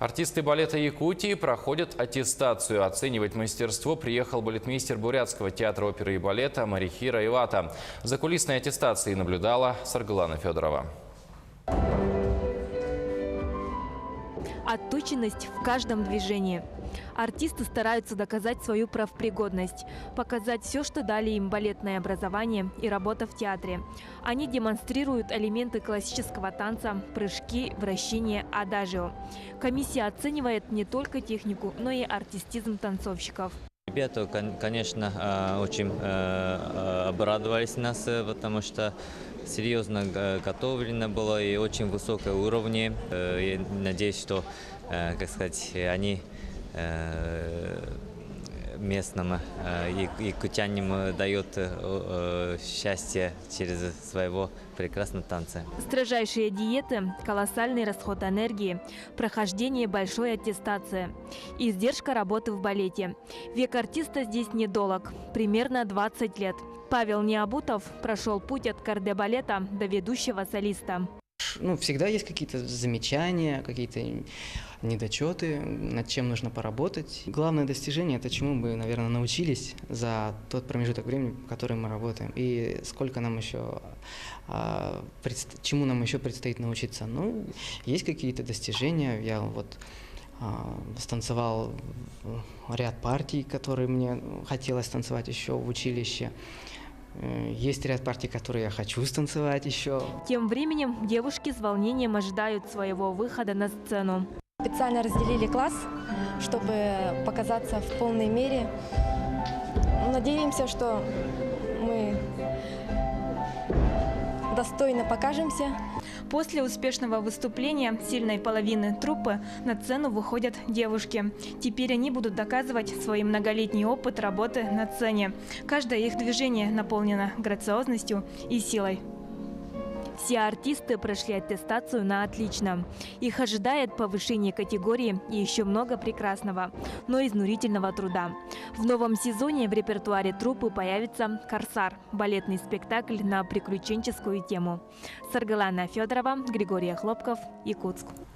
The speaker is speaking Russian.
Артисты балета Якутии проходят аттестацию. Оценивать мастерство приехал балетмейстер Бурятского театра оперы и балета Марихира Ивата. За кулисной аттестацией наблюдала Саргалана Федорова. Отточенность в каждом движении. Артисты стараются доказать свою профпригодность, показать все, что дали им балетное образование и работа в театре. Они демонстрируют элементы классического танца, прыжки, вращения, адажио. Комиссия оценивает не только технику, но и артистизм танцовщиков. Ребята, конечно, очень обрадовались нас, потому что серьезно готовлено было и очень высокое уровне. Я надеюсь, что, как сказать, они местным якутянам дают счастье через своего прекрасного танца. Строжайшие диеты, колоссальный расход энергии, прохождение большой аттестации, издержка работы в балете. Век артиста здесь недолг, примерно 20 лет. Павел Необутов прошел путь от кардебалета до ведущего солиста. Всегда есть какие-то замечания, какие-то недочеты, над чем нужно поработать. Главное достижение – это чему мы, наверное, научились за тот промежуток времени, в котором мы работаем. И сколько нам еще, чему нам еще предстоит научиться. Есть какие-то достижения. Я станцевал ряд партий, которые мне хотелось танцевать еще в училище. Есть ряд партий, которые я хочу станцевать еще. Тем временем девушки с волнением ожидают своего выхода на сцену. Специально разделили класс, чтобы показаться в полной мере. Надеемся, что мы достойно покажемся. После успешного выступления сильной половины труппы на сцену выходят девушки. Теперь они будут доказывать свой многолетний опыт работы на сцене. Каждое их движение наполнено грациозностью и силой. Все артисты прошли аттестацию на отлично. Их ожидает повышение категории и еще много прекрасного, но изнурительного труда. В новом сезоне в репертуаре труппы появится «Корсар» – балетный спектакль на приключенческую тему. Саргалана Федорова, Григорий Хлопков, Якутск.